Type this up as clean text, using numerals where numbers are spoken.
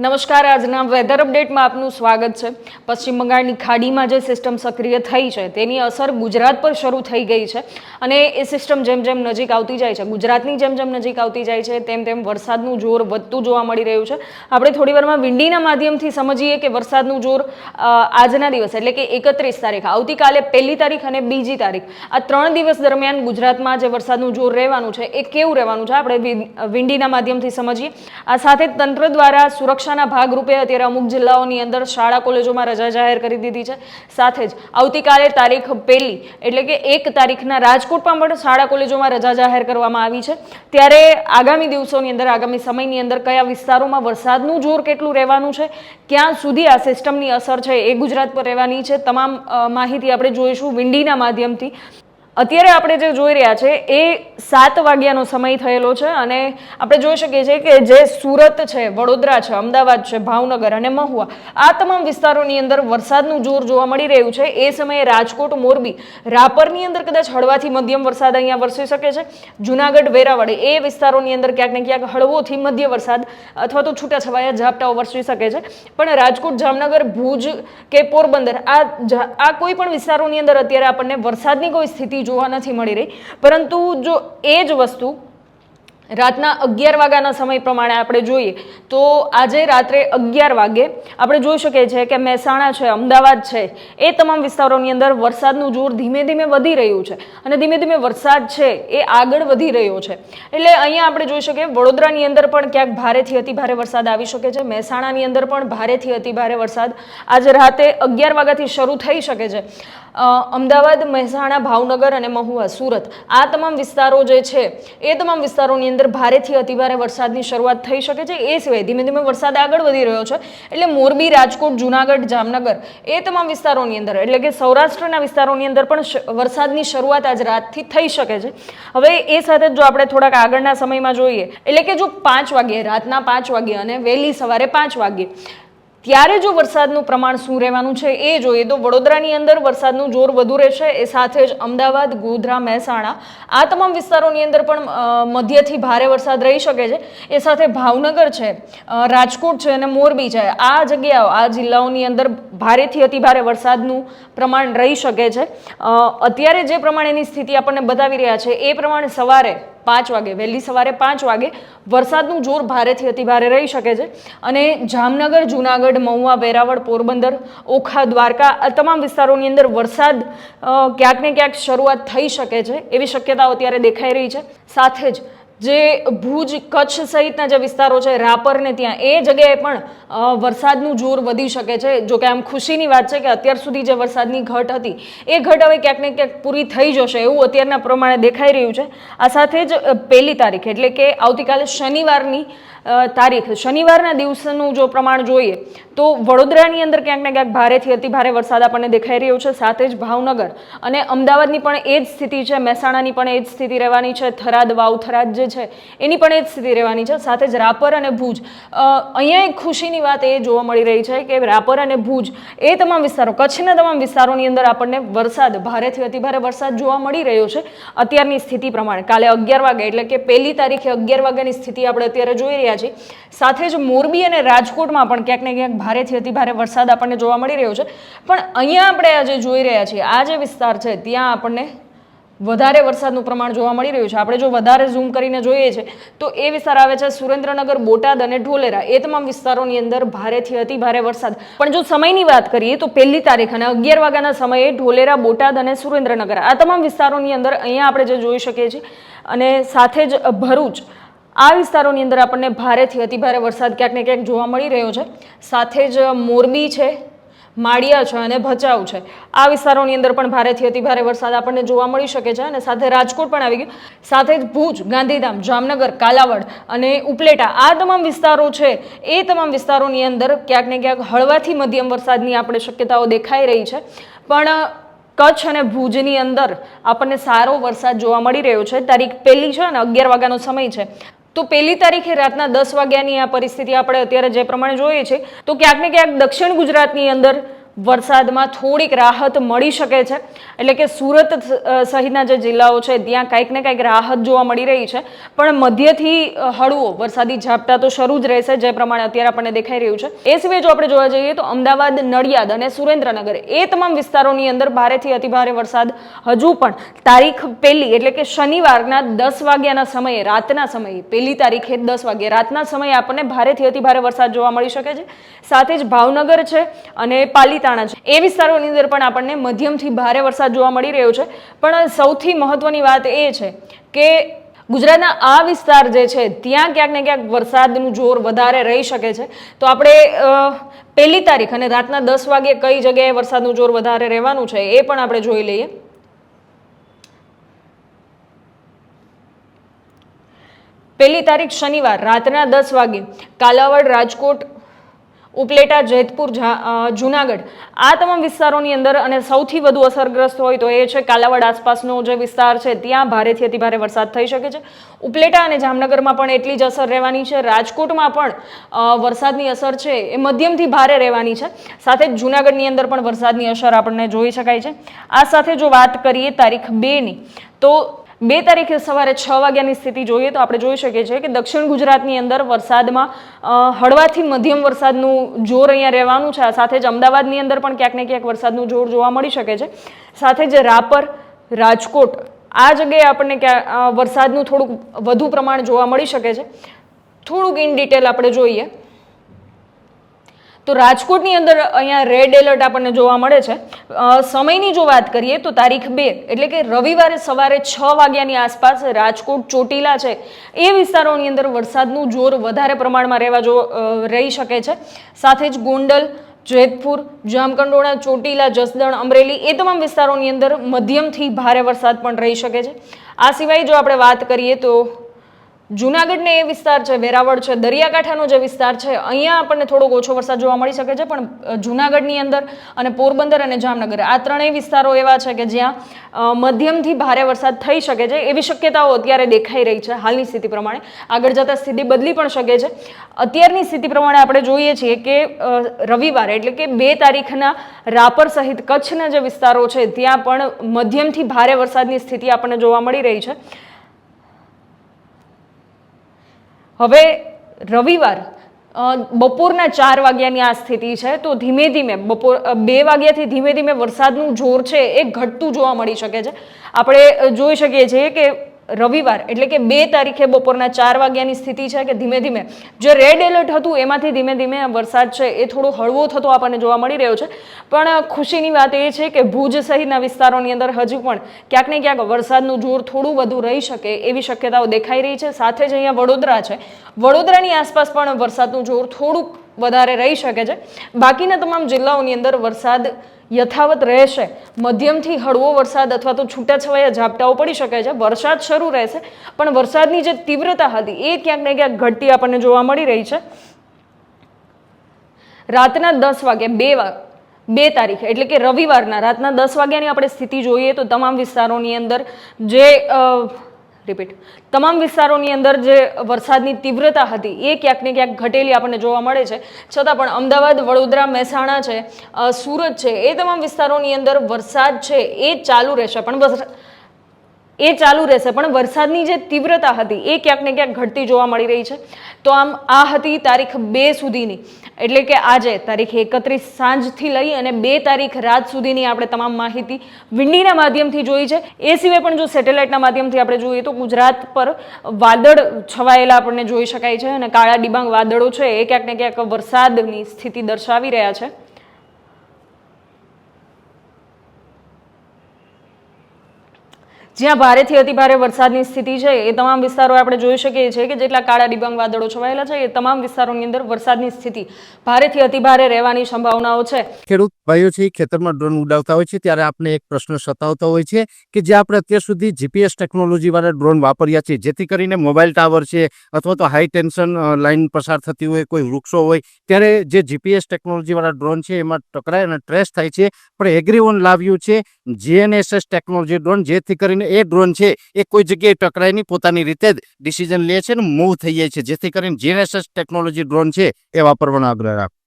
નમસ્કાર, આજના વેધર અપડેટમાં આપનું સ્વાગત છે। પશ્ચિમ બંગાળની ખાડીમાં જે સિસ્ટમ સક્રિય થઈ છે તેની અસર ગુજરાત પર શરૂ થઈ ગઈ છે અને એ સિસ્ટમ જેમ જેમ નજીક આવતી જાય છે, ગુજરાતની જેમ જેમ નજીક આવતી જાય છે તેમ તેમ વરસાદનું જોર વધતું જોવા મળી રહ્યું છે। આપણે થોડીવારમાં વિંડીના માધ્યમથી સમજીએ કે વરસાદનું જોર આજના દિવસ એટલે કે 31 તારીખ, આવતીકાલે 1લી તારીખ અને 2જી તારીખ, આ 3 દિવસ દરમિયાન ગુજરાતમાં જે વરસાદનું જોર રહેવાનું છે એ કેવું રહેવાનું છે આપણે વિંડીના માધ્યમથી સમજીએ। આ સાથે તંત્ર દ્વારા સુરક્ષાના ભાગરૂપે અત્યારે અમુક જિલ્લાઓની અંદર શાળા કોલેજોમાં રજા જાહેર કરી દીધી છે। સાથે જ આવતીકાલે તારીખ 1લી એટલે કે 1 તારીખના રાજકોટમાં પણ શાળા કોલેજોમાં રજા જાહેર કરવામાં આવી છે। ત્યારે આગામી દિવસોની અંદર, આગામી સમયની અંદર કયા વિસ્તારોમાં વરસાદનું જોર કેટલું રહેવાનું છે, ક્યાં સુધી આ સિસ્ટમની અસર છે એ ગુજરાત પર રહેવાની છે, તમામ માહિતી આપણે જોઈશું વિંડીના માધ્યમથી। અત્યારે આપણે જે જોઈ રહ્યા છે એ 7 વાગ્યાનો સમય થયેલો છે અને આપણે જોઈ શકીએ છીએ કે જે સુરત છે, વડોદરા છે, અમદાવાદ છે, ભાવનગર અને મહુવા, આ તમામ વિસ્તારોની અંદર વરસાદનું જોર જોવા મળી રહ્યું છે। એ સમયે રાજકોટ, મોરબી, રાપરની અંદર કદાચ હળવાથી મધ્યમ વરસાદ અહીંયા વરસી શકે છે। જુનાગઢ, વેરાવળ એ વિસ્તારોની અંદર ક્યાંક ને ક્યાંક હળવોથી મધ્ય વરસાદ અથવા તો છૂટાછવાયા ઝાપટાઓ વરસી શકે છે। પણ રાજકોટ, જામનગર, ભુજ કે પોરબંદર આ કોઈ પણ વિસ્તારોની અંદર અત્યારે આપણને વરસાદની કોઈ સ્થિતિ જોવા નથી મળી રહી। પરંતુ જો એ જ વસ્તુ રાતના 11 વાગ્યાના સમય પ્રમાણે આપણે જોઈએ તો આજે રાત્રે 11 વાગે આપણે જોઈ શકીએ છીએ કે મહેસાણા છે, અમદાવાદ છે, એ તમામ વિસ્તારોની અંદર વરસાદનું જોર ધીમે ધીમે વધી રહ્યું છે અને ધીમે ધીમે વરસાદ છે એ આગળ વધી રહ્યો છે। એટલે અહીંયા આપણે જોઈ શકીએ વડોદરાની અંદર પણ ક્યાંક ભારેથી અતિભારે વરસાદ આવી શકે છે, મહેસાણાની અંદર પણ ભારેથી અતિભારે વરસાદ આજે રાતે 11 વાગ્યાથી શરૂ થઈ શકે છે। અમદાવાદ, મહેસાણા, ભાવનગર અને મહુવા, સુરત આ તમામ વિસ્તારો જે છે એ તમામ વિસ્તારોની અંદર ભારેથી અતિભારે વરસાદની શરૂઆત થઈ શકે છે। એ સિવાય ધીમે ધીમે વરસાદ આગળ વધી રહ્યો છે એટલે મોરબી, રાજકોટ, જુનાગઢ, જામનગર એ તમામ વિસ્તારોની અંદર એટલે કે સૌરાષ્ટ્રના વિસ્તારોની અંદર પણ વરસાદની શરૂઆત આજ રાતથી થઈ શકે છે। હવે એ સાથે જો આપણે થોડાક આગળના સમયમાં જોઈએ એટલે કે જો 5 વાગ્યે, રાતના 5 વાગ્યે અને વહેલી સવારે 5 વાગ્યે ત્યારે જો વરસાદનું પ્રમાણ શું રહેવાનું છે એ જોઈએ તો વડોદરાની અંદર વરસાદનું જોર વધુ રહેશે। એ સાથે જ અમદાવાદ, ગોધરા, મહેસાણા આ તમામ વિસ્તારોની અંદર પણ મધ્યથી ભારે વરસાદ રહી શકે છે। એ સાથે ભાવનગર છે, રાજકોટ છે અને મોરબી છે, આ જગ્યાઓ, આ જિલ્લાઓની અંદર ભારેથી અતિભારે વરસાદનું પ્રમાણ રહી શકે છે। અત્યારે જે પ્રમાણેની સ્થિતિ આપણને બતાવી રહ્યા છે એ પ્રમાણે સવારે 5 વાગે, વહેલી સવારે 5 વાગે વરસાદનું જોર ભારેથી અતિભારે રહી શકે છે અને જામનગર, જુનાગઢ, મહુવા, વેરાવળ, પોરબંદર, ઓખા, દ્વારકા આ તમામ વિસ્તારોની અંદર વરસાદ ક્યાંક ને ક્યાંક શરૂઆત થઈ શકે છે એવી શક્યતાઓ અત્યારે દેખાઈ રહી છે। સાથે જ જે ભુજ, કચ્છ સહિતના જે વિસ્તારો છે, રાપર ને ત્યાં એ જગ્યાએ પણ વરસાદનું જોર વધી શકે છે। જો કે આમ ખુશીની વાત છે કે અત્યાર સુધી જે વરસાદની ઘટ હતી એ ઘટ હવે ક્યાંક ને ક્યાંક પૂરી થઈ જશે એવું અત્યારના પ્રમાણે દેખાઈ રહ્યું છે। આ સાથે જ 1લી તારીખ એટલે કે આવતીકાલે શનિવારની તારીખ, શનિવારના દિવસનું જો પ્રમાણ જોઈએ તો વડોદરાની અંદર ક્યાંક ને ક્યાંક ભારેથી અતિભારે વરસાદ આપણને દેખાઈ રહ્યો છે। સાથે જ ભાવનગર અને અમદાવાદની પણ એ જ સ્થિતિ છે, મહેસાણાની પણ એ જ સ્થિતિ રહેવાની છે, થરાદ, વાવ થરાદ જે છે એની પણ એ જ સ્થિતિ રહેવાની છે। સાથે જ રાપર અને ભુજ, અહીંયા એક ખુશીની વાત એ જોવા મળી રહી છે કે રાપર અને ભુજ એ તમામ વિસ્તારો, કચ્છના તમામ વિસ્તારોની અંદર આપણને વરસાદ, ભારેથી અતિભારે વરસાદ જોવા મળી રહ્યો છે અત્યારની સ્થિતિ પ્રમાણે। કાલે 11 વાગે એટલે કે 1લી તારીખે 11 વાગ્યાની સ્થિતિ આપણે અત્યારે જોઈ રહ્યા છીએ। સાથે જ મોરબી અને રાજકોટમાં પણ ક્યાંક ને ક્યાંક ભારેથી અતિભારે વરસાદ આપણને જોવા મળી રહ્યો છે। પણ અહીંયા આપણે આજે જોઈ રહ્યા છીએ આ જે વિસ્તાર છે ત્યાં આપણને વધારે વરસાદનું પ્રમાણ જોવા મળી રહ્યું છે। આપણે જો વધારે ઝૂમ કરીને જોઈએ છે તો એ વિસ્તાર આવે છે સુરેન્દ્રનગર, બોટાદ અને ઢોલેરા, એ તમામ વિસ્તારોની અંદર ભારેથી અતિભારે વરસાદ। પણ જો સમયની વાત કરીએ તો 1લી તારીખ અને 11 વાગ્યાના સમયે ઢોલેરા, બોટાદ અને સુરેન્દ્રનગર આ તમામ વિસ્તારોની અંદર અહીંયા આપણે જે જોઈ શકીએ છીએ અને સાથે જ ભરૂચ આ વિસ્તારોની અંદર આપણને ભારેથી અતિભારે વરસાદ ક્યાંક ને ક્યાંક જોવા મળી રહ્યો છે। સાથે જ મોરબી છે, માળિયા છે અને ભચાઉ છે આ વિસ્તારોની અંદર પણ ભારેથી અતિભારે વરસાદ આપણને જોવા મળી શકે છે અને સાથે રાજકોટ પણ આવી ગયું। સાથે જ ભુજ, ગાંધીધામ, જામનગર, કાલાવડ અને ઉપલેટા આ તમામ વિસ્તારો છે એ તમામ વિસ્તારોની અંદર ક્યાંક ને ક્યાંક હળવાથી મધ્યમ વરસાદની આપણે શક્યતાઓ દેખાઈ રહી છે। પણ કચ્છ અને ભુજની અંદર આપણને સારો વરસાદ જોવા મળી રહ્યો છે। તારીખ 1લી છે અને 11 વાગ્યાનો સમય છે તો 1લી તારીખે રાતના 10 વાગ્યાની આ પરિસ્થિતિ આપણે અત્યારે જે પ્રમાણે જોઈએ છે તો ક્યાંક ને ક્યાંક દક્ષિણ ગુજરાતની અંદર વરસાદમાં થોડીક રાહત મળી શકે છે, એટલે કે સુરત સહિતના જે જિલ્લાઓ છે ત્યાં કંઈક ને કંઈક રાહત જોવા મળી રહી છે, પણ મધ્યથી હળવો વરસાદી ઝાપટા તો શરૂ જ રહેશે, જે પ્રમાણે અત્યારે આપણને દેખાઈ રહ્યું છે. એ સિવાય જો આપણે જોવા જઈએ તો અમદાવાદ, નડિયાદ અને સુરેન્દ્રનગર એ તમામ વિસ્તારોની અંદર ભારેથી અતિભારે વરસાદ હજુ પણ તારીખ 1 એટલે કે શનિવારના 10 વાગ્યાના સમયે, રાતના સમયે, 1 તારીખે 10 વાગે રાતના સમયે આપણને ભારેથી અતિભારે વરસાદ જોવા મળી શકે છે. સાથે જ ભાવનગર છે અને પાલીતાણા છે એ વિસ્તારોની અંદર પણ આપણને મધ્યમથી ભારે વરસાદ જોવા મળી રહ્યો છે. પણ સૌથી મહત્વની વાત એ છે કે ગુજરાતના આ વિસ્તાર જે છે ત્યાં ક્યાંક ને ક્યાંક વરસાદનું જોર વધારે રહી શકે છે. તો આપણે 1 તારીખ અને રાતના 10 વાગે કઈ જગ્યાએ વરસાદનું જોર વધારે રહેવાનું છે એ પણ આપણે જોઈ લઈએ. 1 તારીખ શનિવાર રાતના 10 વાગે કાલાવડ, રાજકોટ, ઉપલેટા, જેતપુર, જુનાગઢ આ તમામ વિસ્તારોની અંદર અને સૌથી વધુ અસરગ્રસ્ત હોય તો એ છે કાલાવડ આસપાસનો જે વિસ્તાર છે ત્યાં ભારેથી અતિભારે વરસાદ થઈ શકે છે. ઉપલેટા અને જામનગરમાં પણ એટલી જ અસર રહેવાની છે. રાજકોટમાં પણ વરસાદની અસર છે એ મધ્યમથી ભારે રહેવાની છે. સાથે જ જુનાગઢની અંદર પણ વરસાદની અસર આપણને જોઈ શકાય છે. આ સાથે જો વાત કરીએ તારીખ 2ની, તો 2 તારીખે સવારે 6 વાગ્યાની સ્થિતિ જોઈએ તો આપણે જોઈ શકીએ છીએ કે દક્ષિણ ગુજરાતની અંદર વરસાદમાં હળવાથી મધ્યમ વરસાદનું જોર અહીંયા રહેવાનું છે. સાથે જ અમદાવાદની અંદર પણ ક્યાંક ને ક્યાંક વરસાદનું જોર જોવા મળી શકે છે. સાથે જ રાપર, રાજકોટ આ જગ્યાએ આપણને વરસાદનું થોડુંક વધુ પ્રમાણ જોવા મળી શકે છે. થોડુંક ઇન ડિટેલ આપણે જોઈએ તો રાજકોટની અંદર અહીંયા રેડ એલર્ટ આપણને જોવા મળે છે. સમયની જો વાત કરીએ તો તારીખ 2 એટલે કે રવિવારે સવારે 6 વાગ્યાની આસપાસ રાજકોટ, ચોટીલા છે એ વિસ્તારોની અંદર વરસાદનું જોર વધારે પ્રમાણમાં રહી શકે છે. સાથે જ ગોંડલ, જેતપુર, જામકંડોળા, ચોટીલા, જસદણ, અમરેલી એ તમામ વિસ્તારોની અંદર મધ્યમથી ભારે વરસાદ પણ રહી શકે છે. આ સિવાય જો આપણે વાત કરીએ તો જુનાગઢને એ વિસ્તાર છે, વેરાવળ છે, દરિયાકાંઠાનો જે વિસ્તાર છે અહીંયા આપણને થોડોક ઓછો વરસાદ જોવા મળી શકે છે. પણ જુનાગઢની અંદર અને પોરબંદર અને જામનગર આ ત્રણેય વિસ્તારો એવા છે કે જ્યાં મધ્યમથી ભારે વરસાદ થઈ શકે છે એવી શક્યતાઓ અત્યારે દેખાઈ રહી છે. હાલની સ્થિતિ પ્રમાણે આગળ જતા સ્થિતિ બદલી પણ શકે છે. અત્યારની સ્થિતિ પ્રમાણે આપણે જોઈએ છીએ કે રવિવારે એટલે કે 2 તારીખના રાપર સહિત કચ્છના જે વિસ્તારો છે ત્યાં પણ મધ્યમથી ભારે વરસાદની સ્થિતિ આપણને જોવા મળી રહી છે. હવે રવિવાર બપોરના 4 વાગ્યાની આ સ્થિતિ છે તો ધીમે ધીમે 2 વાગ્યાથી ધીમે ધીમે વરસાદનું જોર છે એ ઘટતું જોવા મળી શકે છે. આપણે જોઈ શકીએ છીએ કે રવિવાર એટલે કે 2 તારીખે બપોરના 4 વાગ્યાની સ્થિતિ છે કે ધીમે ધીમે જે રેડ એલર્ટ હતું એમાંથી ધીમે ધીમે વરસાદ છે એ થોડો હળવો થતો આપણને જોવા મળી રહ્યો છે. પણ ખુશીની વાત એ છે કે ભુજ સહિતના વિસ્તારોની અંદર હજુ પણ ક્યાંક ને ક્યાંક વરસાદનું જોર થોડું વધુ રહી શકે એવી શક્યતાઓ દેખાઈ રહી છે. સાથે જ અહીંયા વડોદરા છે, વડોદરાની આસપાસ પણ વરસાદનું જોર થોડુંક વધારે રહી શકે છે. બાકીના તમામ જિલ્લાઓની અંદર વરસાદ યથાવત રહેશે. મધ્યમથી હળવો વરસાદ અથવા તો છૂટાછવાયા ઝાપટાઓ પડી શકે છે. વરસાદ શરૂ રહેશે પણ વરસાદની જે તીવ્રતા હતી એ ક્યાંક ને ક્યાંક ઘટતી આપણને જોવા મળી રહી છે. રાતના 10 વાગે 2 તારીખ એટલે કે રવિવારના રાતના 10 વાગ્યાની આપણે સ્થિતિ જોઈએ તો તમામ વિસ્તારોની અંદર તમામ વિસ્તારોની અંદર જે વરસાદની તીવ્રતા હતી એ ક્યાંક ને ક્યાંક ઘટેલી આપણને જોવા મળે છે. છતાં પણ અમદાવાદ, વડોદરા, મહેસાણા છે, સુરત છે એ તમામ વિસ્તારોની અંદર વરસાદ છે એ ચાલુ રહેશે. પણ વરસાદની જે તીવ્રતા હતી એ ક્યાંક ને ક્યાંક ઘટતી જોવા મળી રહી છે. તો આમ આ હતી તારીખ 2 સુધીની એટલે કે આજે તારીખ 31 સાંજથી લઈ અને 2 તારીખ રાત સુધીની આપણે તમામ માહિતી વિંડીના માધ્યમથી જોઈ છે. એ સિવાય પણ જો સેટેલાઇટના માધ્યમથી આપણે જોઈએ તો ગુજરાત પર વાદળ છવાયેલા આપણને જોઈ શકાય છે અને કાળા ડિબાંગ વાદળો છે એ ક્યાંક ને ક્યાંક વરસાદની સ્થિતિ દર્શાવી રહ્યા છે. જ્યાં ભારેથી અતિભારે વરસાદની સ્થિતિ છે એ તમામ વિસ્તારો આપણે જોઈ શકીએ છીએ કે જેટલા કાળા ડિબાંગ વાદળો છવાયેલા છે એ તમામ વિસ્તારોની અંદર વરસાદની સ્થિતિ ભારેથી અતિભારે રહેવાની સંભાવનાઓ છે. ખેડૂત ભાઈઓ છે ખેતરમાં ડ્રોન ઉડાવતા હોય છે ત્યારે આપણે એક પ્રશ્ન સતાવતો હોય છે કે જે આપણે અત્યાર સુધી જીપીએસ ટેકનોલોજી વાળા ડ્રોન વાપર્યા છે જેથી કરીને મોબાઈલ ટાવર છે અથવા તો હાઈ ટેન્શન લાઈન પસાર થતી હોય, કોઈ વૃક્ષો હોય, ત્યારે જે જીપીએસ ટેકનોલોજી વાળા ડ્રોન છે એમાં ટકરાય અને ટ્રેસ થાય છે. પણ એગ્રીવન લાવ્યું છે જીએનએસએસ ટેકનોલોજી ડ્રોન, જેથી કરીને એ ડ્રોન છે એ કોઈ જગ્યાએ ટકરાય નહીં, પોતાની રીતે જ ડિસિઝન લે છે ને મૂવ થઈ જાય છે. જેથી કરીને જીએનએસએસ ટેકનોલોજી ડ્રોન છે એ વાપરવાનો આગ્રહ રાખો.